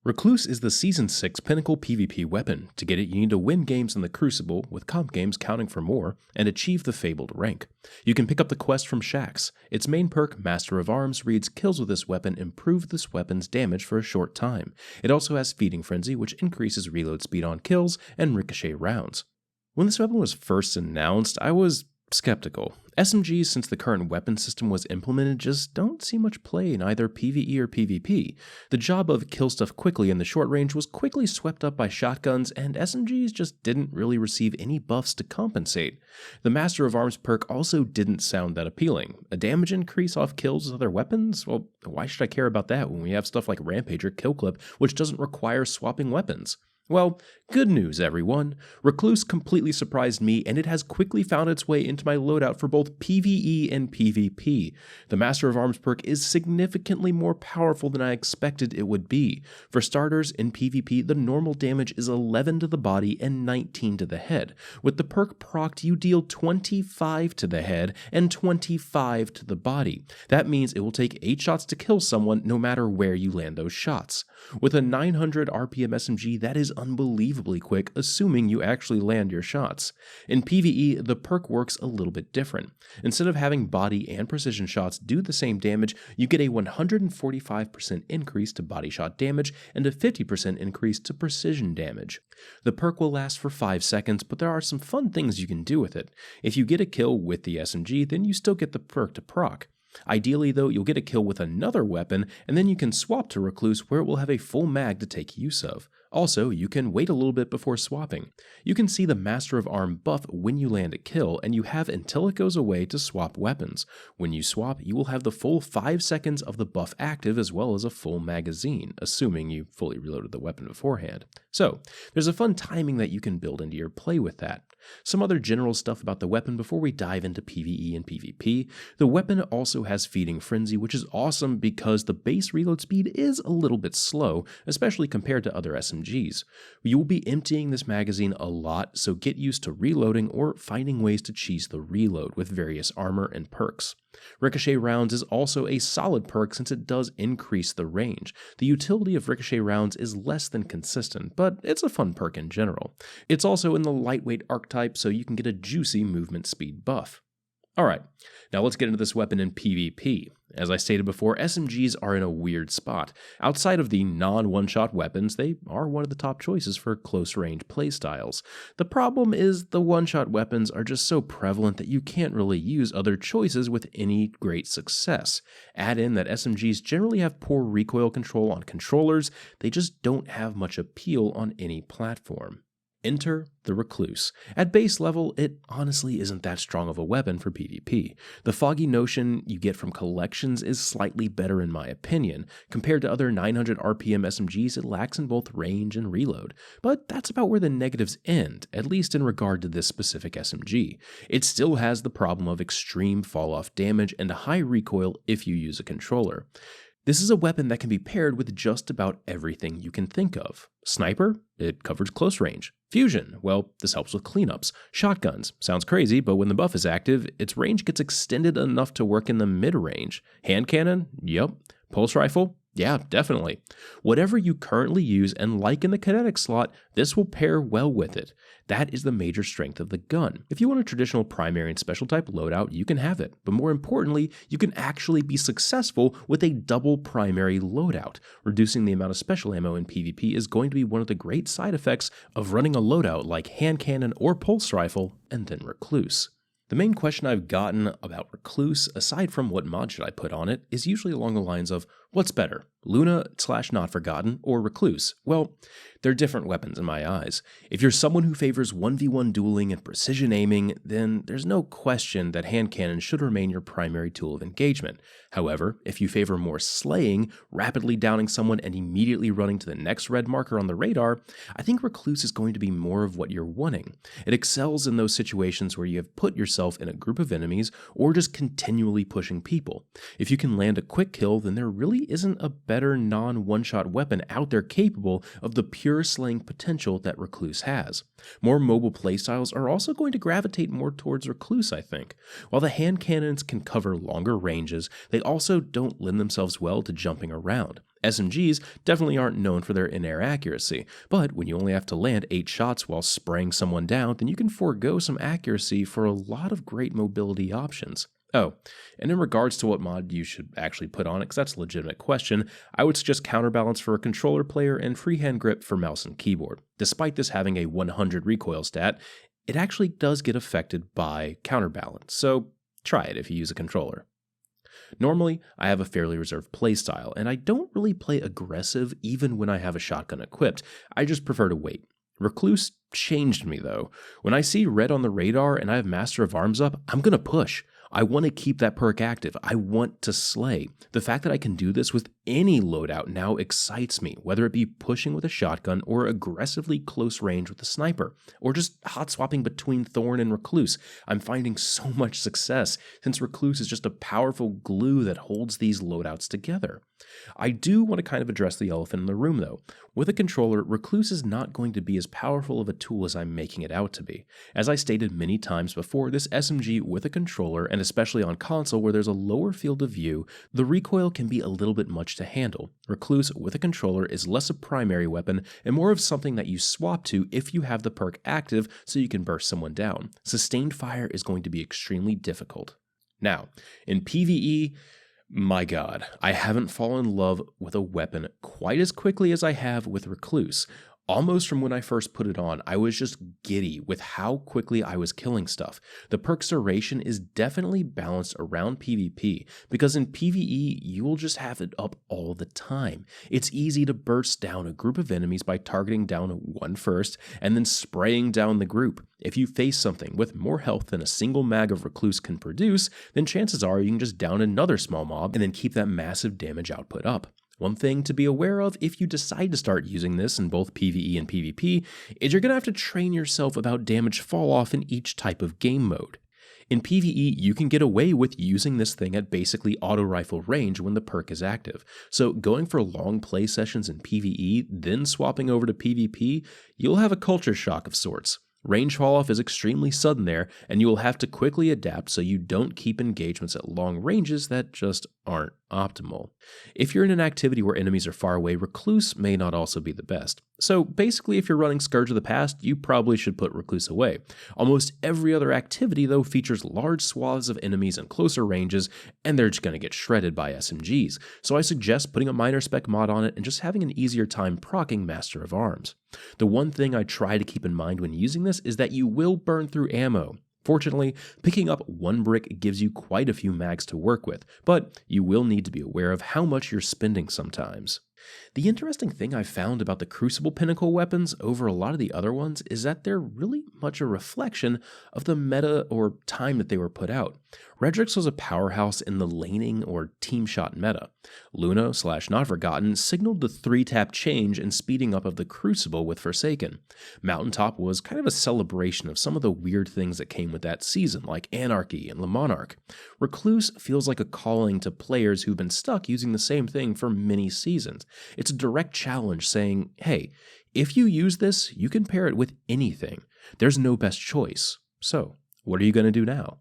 Recluse is the Season 6 Pinnacle PvP weapon. To get it, you need to win games in the Crucible, with comp games counting for more, and achieve the fabled rank. You can pick up the quest from Shaxx. Its main perk, Master of Arms, reads kills with this weapon improve this weapon's damage for a short time. It also has Feeding Frenzy, which increases reload speed on kills and ricochet rounds. When this weapon was first announced, I was skeptical. SMGs, since the current weapon system was implemented, just don't see much play in either PvE or PvP. The job of kill stuff quickly in the short range was quickly swept up by shotguns, and SMGs just didn't really receive any buffs to compensate. The Master of Arms perk also didn't sound that appealing. A damage increase off kills with other weapons? Well, why should I care about that when we have stuff like Rampage or Kill Clip, which doesn't require swapping weapons? Well, good news everyone. Recluse completely surprised me, and it has quickly found its way into my loadout for both PvE and PvP. The Master of Arms perk is significantly more powerful than I expected it would be. For starters, in PvP, the normal damage is 11 to the body and 19 to the head. With the perk procced, you deal 25 to the head and 25 to the body. That means it will take 8 shots to kill someone no matter where you land those shots. With a 900 RPM SMG, that is unbelievably quick, assuming you actually land your shots. In PvE, the perk works a little bit different. Instead of having body and precision shots do the same damage, you get a 145% increase to body shot damage and a 50% increase to precision damage. The perk will last for 5 seconds, but there are some fun things you can do with it. If you get a kill with the SMG, then you still get the perk to proc. Ideally though, you'll get a kill with another weapon, and then you can swap to Recluse where it will have a full mag to take use of. Also, you can wait a little bit before swapping. You can see the Master of Arm buff when you land a kill, and you have until it goes away to swap weapons. When you swap, you will have the full 5 seconds of the buff active as well as a full magazine, assuming you fully reloaded the weapon beforehand. So, there's a fun timing that you can build into your play with that. Some other general stuff about the weapon before we dive into PvE and PvP. The weapon also has Feeding Frenzy, which is awesome because the base reload speed is a little bit slow, especially compared to other SMGs. You will be emptying this magazine a lot, so get used to reloading or finding ways to cheese the reload with various armor and perks. Ricochet rounds is also a solid perk since it does increase the range. The utility of ricochet rounds is less than consistent, but it's a fun perk in general. It's also in the lightweight archetype, so you can get a juicy movement speed buff. Alright, now let's get into this weapon in PvP. As I stated before, SMGs are in a weird spot. Outside of the non-one-shot weapons, they are one of the top choices for close-range playstyles. The problem is the one-shot weapons are just so prevalent that you can't really use other choices with any great success. Add in that SMGs generally have poor recoil control on controllers, they just don't have much appeal on any platform. Enter the Recluse. At base level, it honestly isn't that strong of a weapon for PvP. The foggy notion you get from collections is slightly better in my opinion. Compared to other 900 RPM SMGs, it lacks in both range and reload. But that's about where the negatives end, at least in regard to this specific SMG. It still has the problem of extreme fall-off damage and a high recoil if you use a controller. This is a weapon that can be paired with just about everything you can think of. Sniper? It covers close range. Fusion? Well, this helps with cleanups. Shotguns? Sounds crazy, but when the buff is active, its range gets extended enough to work in the mid-range. Hand cannon? Yup. Pulse rifle? Yeah, definitely. Whatever you currently use and like in the kinetic slot, this will pair well with it. That is the major strength of the gun. If you want a traditional primary and special type loadout, you can have it. But more importantly, you can actually be successful with a double primary loadout. Reducing the amount of special ammo in PvP is going to be one of the great side effects of running a loadout like hand cannon or pulse rifle and then Recluse. The main question I've gotten about Recluse, aside from what mod should I put on it, is usually along the lines of, what's better, Luna/Not Forgotten or Recluse? Well, they're different weapons in my eyes. If you're someone who favors 1v1 dueling and precision aiming, then there's no question that hand cannon should remain your primary tool of engagement. However, if you favor more slaying, rapidly downing someone and immediately running to the next red marker on the radar, I think Recluse is going to be more of what you're wanting. It excels in those situations where you have put yourself in a group of enemies or just continually pushing people. If you can land a quick kill, then there really isn't a better non-one-shot weapon out there capable of the pure slaying potential that Recluse has. More mobile playstyles are also going to gravitate more towards Recluse, I think. While the hand cannons can cover longer ranges, they also don't lend themselves well to jumping around. SMGs definitely aren't known for their in-air accuracy, but when you only have to land 8 shots while spraying someone down, then you can forego some accuracy for a lot of great mobility options. Oh, and in regards to what mod you should actually put on it, because that's a legitimate question, I would suggest Counterbalance for a controller player and Freehand Grip for mouse and keyboard. Despite this having a 100 recoil stat, it actually does get affected by Counterbalance, so try it if you use a controller. Normally, I have a fairly reserved playstyle, and I don't really play aggressive even when I have a shotgun equipped. I just prefer to wait. Recluse changed me though. When I see red on the radar and I have Master of Arms up, I'm gonna push. I want to keep that perk active. I want to slay. The fact that I can do this with any loadout now excites me, whether it be pushing with a shotgun or aggressively close range with a sniper, or just hot swapping between Thorn and Recluse. I'm finding so much success since Recluse is just a powerful glue that holds these loadouts together. I do want to kind of address the elephant in the room though. With a controller, Recluse is not going to be as powerful of a tool as I'm making it out to be. As I stated many times before, this SMG with a controller, and especially on console where there's a lower field of view, the recoil can be a little bit much to handle. Recluse with a controller is less a primary weapon and more of something that you swap to if you have the perk active so you can burst someone down. Sustained fire is going to be extremely difficult. Now, in PvE, my god, I haven't fallen in love with a weapon quite as quickly as I have with Recluse. Almost from when I first put it on, I was just giddy with how quickly I was killing stuff. The perk's duration is definitely balanced around PvP, because in PvE, you will just have it up all the time. It's easy to burst down a group of enemies by targeting down one first, and then spraying down the group. If you face something with more health than a single mag of Recluse can produce, then chances are you can just down another small mob and then keep that massive damage output up. One thing to be aware of if you decide to start using this in both PvE and PvP is you're going to have to train yourself about damage fall off in each type of game mode. In PvE, you can get away with using this thing at basically auto rifle range when the perk is active. So going for long play sessions in PvE, then swapping over to PvP, you'll have a culture shock of sorts. Range fall-off is extremely sudden there, and you will have to quickly adapt so you don't keep engagements at long ranges that just aren't optimal. If you're in an activity where enemies are far away, Recluse may not also be the best. So basically, if you're running Scourge of the Past, you probably should put Recluse away. Almost every other activity, though, features large swaths of enemies in closer ranges, and they're just going to get shredded by SMGs. So I suggest putting a minor spec mod on it and just having an easier time proccing Master of Arms. The one thing I try to keep in mind when using this is that you will burn through ammo. Fortunately, picking up one brick gives you quite a few mags to work with, but you will need to be aware of how much you're spending sometimes. The interesting thing I've found about the Crucible Pinnacle weapons over a lot of the other ones is that they're really much a reflection of the meta or time that they were put out. Redrix was a powerhouse in the laning or team shot meta. Luna/Not Forgotten signaled the 3-tap change and speeding up of the Crucible with Forsaken. Mountaintop was kind of a celebration of some of the weird things that came with that season, like Anarchy and Le Monarch. Recluse feels like a calling to players who've been stuck using the same thing for many seasons. It's a direct challenge saying, hey, if you use this, you can pair it with anything. There's no best choice. So, what are you going to do now?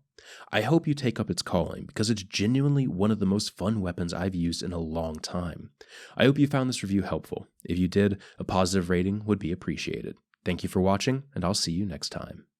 I hope you take up its calling because it's genuinely one of the most fun weapons I've used in a long time. I hope you found this review helpful. If you did, a positive rating would be appreciated. Thank you for watching, and I'll see you next time.